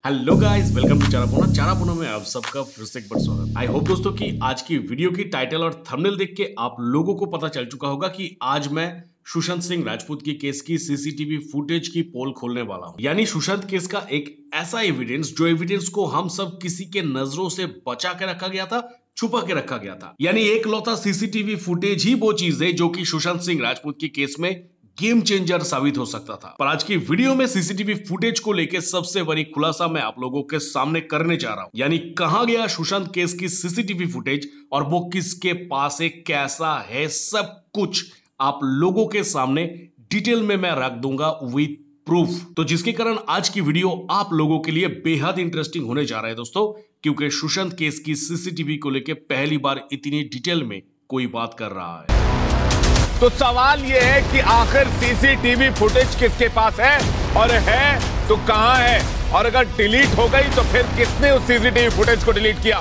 Hello guys, welcome to चारापोना में आप सबका फिर से एक बार स्वागत। आई होप दोस्तों कि आज की वीडियो की टाइटल और थंबनेल देख के आप लोगों को पता चल चुका होगा कि आज मैं सुशांत सिंह राजपूत की केस की सीसीटीवी फुटेज की पोल खोलने वाला हूं। यानी सुशांत केस का एक ऐसा एविडेंस जो एविडेंस को हम सब किसी के नजरों से बचा के रखा गया था, छुपा के रखा गया था। यानी एक लौता सीसीटीवी फुटेज ही वो चीज है जो कि सुशांत सिंह राजपूत की केस में गेम चेंजर साबित हो सकता था। पर आज की वीडियो में सीसीटीवी फुटेज को लेकर सबसे बड़ी खुलासा मैं आप लोगों के सामने करने जा रहा हूं। यानी कहां गया सुशांत केस की सीसीटीवी फुटेज और वो किसके पास है, कैसा है, सब कुछ आप लोगों के सामने डिटेल में मैं रख दूंगा विद प्रूफ। तो जिसके कारण आज की वीडियो आप लोगों के लिए बेहद इंटरेस्टिंग होने जा रहा है दोस्तों, क्योंकि सुशांत केस की सीसीटीवी को लेकर पहली बार इतनी डिटेल में कोई बात कर रहा है। तो सवाल यह है कि आखिर सीसीटीवी फुटेज किसके पास है और है तो कहां है, और अगर डिलीट हो गई तो फिर किसने उस सीसीटीवी फुटेज को डिलीट किया।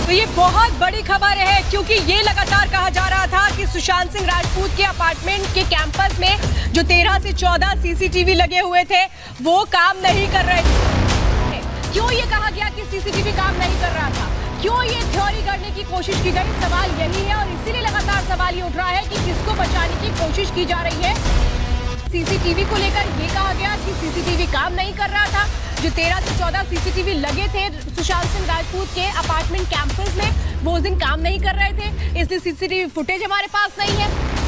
तो ये बहुत बड़ी खबर है, क्योंकि ये लगातार कहा जा रहा था कि सुशांत सिंह राजपूत के अपार्टमेंट के कैंपस में जो 13 से 14 सीसीटीवी लगे हुए थे वो काम नहीं कर रहे थे। क्यों ये कहा गया कि सीसीटीवी काम नहीं कर रहा था, क्यों ये थ्योरी करने की कोशिश की गई, सवाल यही है। और इसीलिए लगातार सवाल ये उठ रहा है कि किसको बचाने की कोशिश की जा रही है। सीसीटीवी को लेकर ये कहा गया कि सीसीटीवी काम नहीं कर रहा था। जो 13 से 14 सीसीटीवी लगे थे सुशांत सिंह राजपूत के अपार्टमेंट कैंपस में, वो उस दिन काम नहीं कर रहे थे, इसलिए सीसीटीवी फुटेज हमारे पास नहीं है।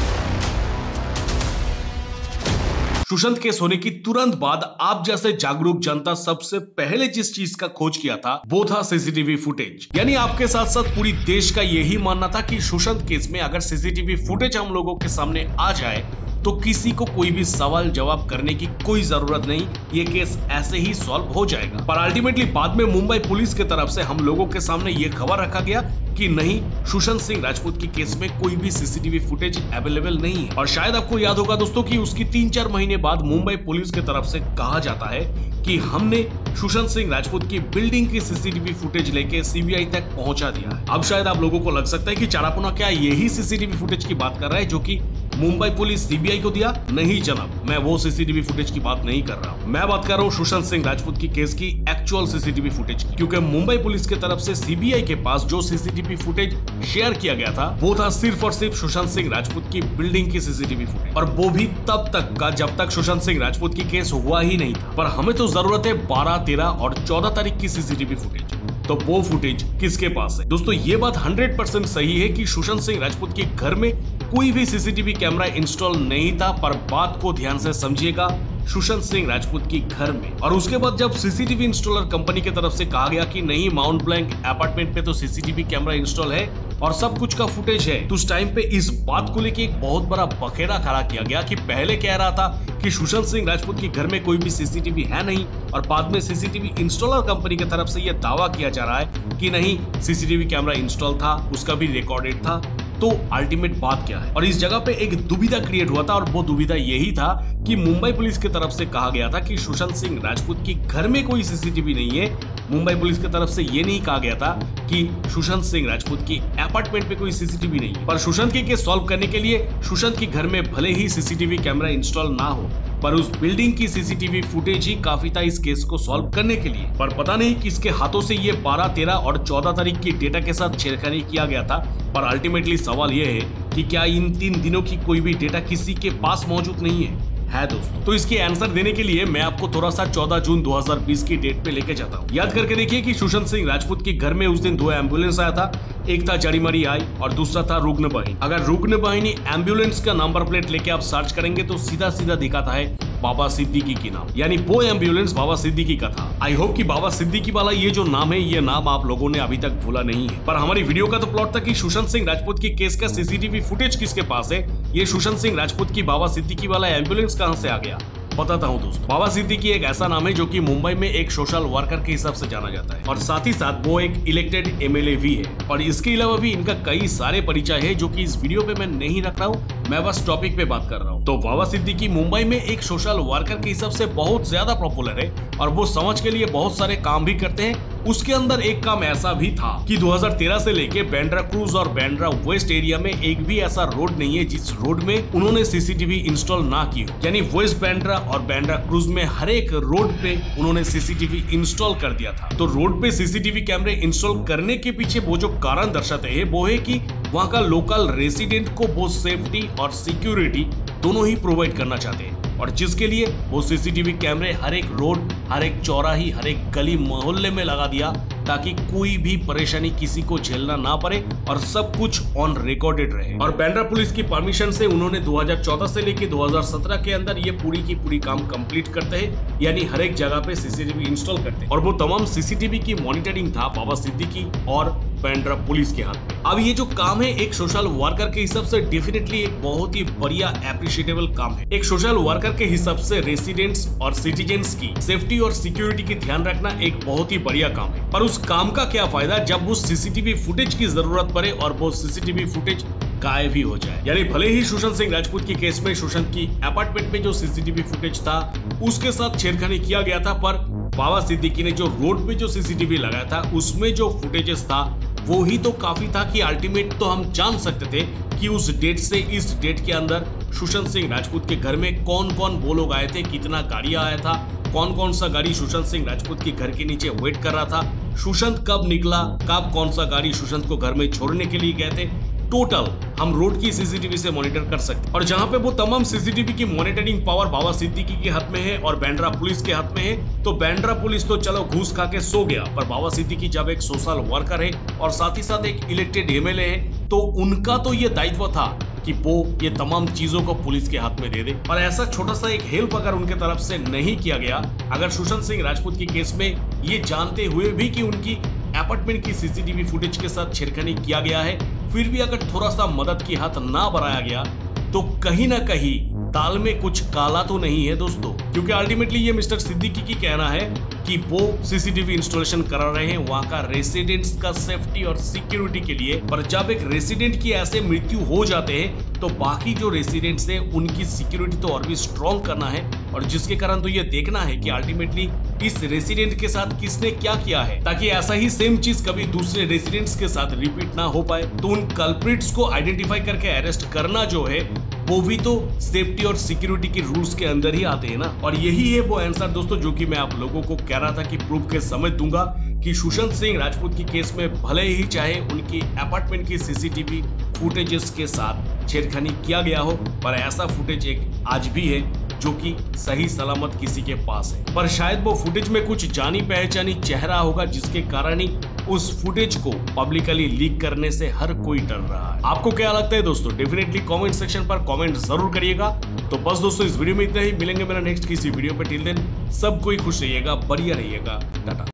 सुशांत केस होने की तुरंत बाद आप जैसे जागरूक जनता सबसे पहले जिस चीज का खोज किया था वो था सीसीटीवी फुटेज। यानी आपके साथ साथ पूरी देश का यही मानना था कि सुशांत केस में अगर सीसीटीवी फुटेज हम लोगों के सामने आ जाए तो किसी को कोई भी सवाल जवाब करने की कोई जरूरत नहीं, ये केस ऐसे ही सॉल्व हो जाएगा। पर अल्टीमेटली बाद में मुंबई पुलिस की तरफ से हम लोगों के सामने ये खबर रखा गया कि नहीं, सुशांत सिंह राजपूत की केस में कोई भी सीसीटीवी फुटेज अवेलेबल नहीं है। और शायद आपको याद होगा दोस्तों कि उसकी 3-4 महीने बाद मुंबई पुलिस की तरफ से कहा जाता है कि हमने सुशांत सिंह राजपूत की बिल्डिंग की सीसीटीवी फुटेज लेके सीबीआई तक पहुंचा दिया है। अब शायद आप लोगों को लग सकता है कि चारापोना क्या यही सीसीटीवी फुटेज की बात कर रहा है जो कि मुंबई पुलिस सीबीआई को दिया? नहीं जनाब, मैं वो सीसीटीवी फुटेज की बात नहीं कर रहा हूं। मैं बात कर रहा हूं सुशांत सिंह राजपूत की केस की एक्चुअल सीसीटीवी फुटेज की, क्योंकि मुंबई पुलिस की तरफ से सीबीआई के पास जो सीसीटीवी फुटेज शेयर किया गया था वो था सिर्फ और सिर्फ सुशांत सिंह राजपूत की बिल्डिंग की सीसीटीवी फुटेज, और वो भी तब तक का जब तक सुशांत सिंह राजपूत की केस हुआ ही नहीं था। पर हमें तो जरूरत है 12, 13 और 14 तारीख की सीसीटीवी फुटेज। तो वो फुटेज किसके पास है? दोस्तों ये बात 100% सही है कि सुशांत सिंह राजपूत के घर में कोई भी सीसीटीवी कैमरा इंस्टॉल नहीं था। पर बात को ध्यान से समझिएगा, सुशांत सिंह राजपूत की घर में। और उसके बाद जब सीसीटीवी इंस्टॉलर कंपनी की तरफ से कहा गया कि नहीं, माउंट ब्लैंक अपार्टमेंट पे तो सीसीटीवी कैमरा इंस्टॉल है और सब कुछ का फुटेज है, तो उस टाइम पे इस बात को लेके एक बहुत बड़ा बखेड़ा खड़ा किया गया कि पहले कह रहा था कि सुशांत सिंह राजपूत के घर में कोई भी सीसीटीवी है नहीं, और बाद में सीसीटीवी इंस्टॉलर कंपनी की तरफ से यह दावा किया जा रहा है कि नहीं, सीसीटीवी कैमरा इंस्टॉल था, उसका भी रिकॉर्डेड था। तो अल्टीमेट बात क्या है? और इस जगह पे एक दुविधा क्रिएट हुआ था, और वो दुविधा यही था कि मुंबई पुलिस की तरफ से कहा गया था कि सुशांत सिंह राजपूत के घर में कोई सीसीटीवी नहीं है। मुंबई पुलिस की तरफ से ये नहीं कहा गया था कि सुशांत सिंह राजपूत की अपार्टमेंट पे कोई सीसीटीवी नहीं है। पर सुशांत के केस सॉल्व करने के लिए सुशांत के घर में भले ही सीसीटीवी कैमरा इंस्टॉल ना हो, पर उस बिल्डिंग की सीसीटीवी फुटेज ही काफी था इस केस को सॉल्व करने के लिए। पर पता नहीं किसके हाथों से ये 12, 13 और 14 तारीख की डेटा के साथ छेड़खानी किया गया था। पर अल्टीमेटली सवाल यह है कि क्या इन 3 दिनों की कोई भी डेटा किसी के पास मौजूद नहीं है दोस्तों? तो इसके आंसर देने के लिए मैं आपको थोड़ा सा 14 जून 2020 की डेट पे लेके जाता हूँ। याद करके देखिए कि सुशांत सिंह राजपूत के घर में उस दिन 2 एम्बुलेंस आया था, एक था जड़ीमरी आई और दूसरा था रुग्ण वाहिनी। अगर रुग्ण वाहिनी एम्बुलेंस का नंबर प्लेट लेके आप सर्च करेंगे तो सीधा सीधा दिखाता है बाबा सिद्दीकी की नाम, यानी वो एम्बुलेंस बाबा सिद्दीकी का था। आई होप कि बाबा सिद्दीकी वाला ये जो नाम है, ये नाम आप लोगों ने अभी तक भूला नहीं है। पर हमारी वीडियो का तो प्लॉट था कि सुशांत सिंह राजपूत की केस का सीसीटीवी फुटेज किसके पास है। ये सुशांत सिंह राजपूत की बाबा सिद्दीकी वाला एम्बुलेंस कहां से आ गया? बताता हूं दोस्तों। बाबा सिद्दीकी एक ऐसा नाम है जो कि मुंबई में एक सोशल वर्कर के हिसाब से जाना जाता है, और साथ ही साथ वो एक इलेक्टेड एमएलए भी है। और इसके अलावा भी इनका कई सारे परिचय है जो कि इस वीडियो पे मैं नहीं रख रहा हूँ। मैं बस टॉपिक पे बात कर रहा हूँ। तो बाबा सिद्दीकी मुंबई में एक सोशल वर्कर के हिसाब से बहुत ज्यादा पॉपुलर है और वो समाज के लिए बहुत सारे काम भी करते हैं। उसके अंदर एक काम ऐसा भी था कि 2013 से लेके बांद्रा क्रूज और बांद्रा वेस्ट एरिया में एक भी ऐसा रोड नहीं है जिस रोड में उन्होंने सीसीटीवी इंस्टॉल ना की हो। यानी वेस्ट बांद्रा और बांद्रा क्रूज में हर एक रोड पे उन्होंने सीसीटीवी इंस्टॉल कर दिया था। तो रोड पे सीसीटीवी कैमरे इंस्टॉल करने के पीछे वो जो कारण दर्शाते हैं वो है कि वहाँ का लोकल रेसिडेंट को वो सेफ्टी और सिक्योरिटी दोनों ही प्रोवाइड करना चाहते हैं, और जिसके लिए वो सीसीटीवी कैमरे हर एक रोड, हर एक चौराही, हर एक गली मोहल्ले में लगा दिया ताकि कोई भी परेशानी किसी को झेलना ना पड़े और सब कुछ ऑन रिकॉर्डेड रहे। और बांद्रा पुलिस की परमिशन से उन्होंने 2014 से लेके 2017 के अंदर ये पूरी की पूरी काम कंप्लीट करते हैं, यानी हर एक जगह पे सीसीटीवी इंस्टॉल करते हैं। और वो तमाम सीसीटीवी की मॉनिटरिंग था बाबा सिद्दीकी और बांद्रा पुलिस के हाथ में। अब ये जो काम है एक सोशल वर्कर के हिसाब से डेफिनेटली एक बहुत ही बढ़िया एप्रिशिएटेबल काम है। एक सोशल वर्कर के हिसाब से रेसिडेंट्स और सिटीजन्स की सेफ्टी और सिक्योरिटी की ध्यान रखना एक बहुत ही बढ़िया काम है। पर उस काम का क्या फायदा जब उस सीसीटीवी फुटेज की जरूरत पड़े और वो सीसीटीवी फुटेज गायब ही हो जाए। यानी भले ही सुशांत सिंह राजपूत की केस में सुशांत की अपार्टमेंट में जो सीसीटीवी फुटेज था उसके साथ छेड़खानी किया गया था, पर बाबा सिद्दीकी ने जो रोड पे जो सीसीटीवी लगाया था उसमें जो फुटेजेस था वो ही तो काफी था कि अल्टीमेट तो हम जान सकते थे कि उस डेट से इस डेट के अंदर सुशांत सिंह राजपूत के घर में कौन कौन वो लोग आए थे, कितना गाड़ियां आया था, कौन कौन सा गाड़ी सुशांत सिंह राजपूत के घर के नीचे वेट कर रहा था, सुशांत कब निकला, कब कौन सा गाड़ी सुशांत को घर में छोड़ने के लिए गए थे। टोटल हम रोड की सीसीटीवी से मॉनिटर कर सकते। और जहां पे वो तमाम सीसीटीवी की मॉनिटरिंग पावर बाबा सिद्दीकी के हाथ में है और बांद्रा पुलिस के हाथ में है, तो बांद्रा पुलिस तो चलो घूस खा के सो गया, पर बाबा सिद्दीकी जब एक सोशल वर्कर है और साथ ही साथ एक इलेक्टेड एमएलए है तो उनका तो ये दायित्व था कि वो ये तमाम चीजों को पुलिस के हाथ में दे दे। और ऐसा छोटा सा एक हेल्प अगर उनके तरफ से नहीं किया गया, अगर सुशांत सिंह राजपूत की केस में ये जानते हुए भी कि उनकी अपार्टमेंट की सीसीटीवी फुटेज के साथ छेड़खानी किया गया है, फिर भी अगर थोड़ा सा मदद की हाथ ना बढ़ाया गया तो कहीं ना कहीं दाल में कुछ काला तो नहीं है दोस्तों। क्योंकि अल्टीमेटली ये मिस्टर सिद्दीकी की कहना है कि वो सीसीटीवी इंस्टॉलेशन करा रहे हैं वहां का रेसिडेंट्स का सेफ्टी और सिक्योरिटी के लिए, पर जब एक रेसिडेंट की ऐसे मृत्यु हो जाते हैं तो बाकी जो रेसिडेंट्स हैं उनकी सिक्योरिटी तो और भी स्ट्रॉन्ग करना है, और जिसके कारण तो ये देखना है कि अल्टीमेटली इस रेसिडेंट के साथ किसने क्या किया है ताकि ऐसा ही सेम चीज कभी दूसरे रेसिडेंट्स के साथ रिपीट ना हो पाए। तो उन कल्प्रिट्स को आइडेंटिफाई करके अरेस्ट करना जो है वो भी तो सेफ्टी और सिक्योरिटी के रूल्स के अंदर ही आते हैं ना। और यही है वो आंसर दोस्तों जो कि मैं आप लोगों को कह रहा था कि प्रूफ के समझ दूंगा कि सुशांत सिंह राजपूत की केस में भले ही चाहे उनकी अपार्टमेंट की सीसीटीवी फुटेजेस के साथ छेड़खानी किया गया हो, पर ऐसा फुटेज एक आज भी है जो कि सही सलामत किसी के पास है। पर शायद वो फुटेज में कुछ जानी पहचानी चेहरा होगा जिसके कारण ही उस फुटेज को पब्लिकली लीक करने से हर कोई डर रहा है। आपको क्या लगता है दोस्तों? डेफिनेटली कमेंट सेक्शन पर कमेंट जरूर करिएगा। तो बस दोस्तों इस वीडियो में इतना ही, मिलेंगे मेरा नेक्स्ट किसी वीडियो पे। टिल देन सब कोई खुश रहिएगा, बढ़िया रहिएगा, टाटा।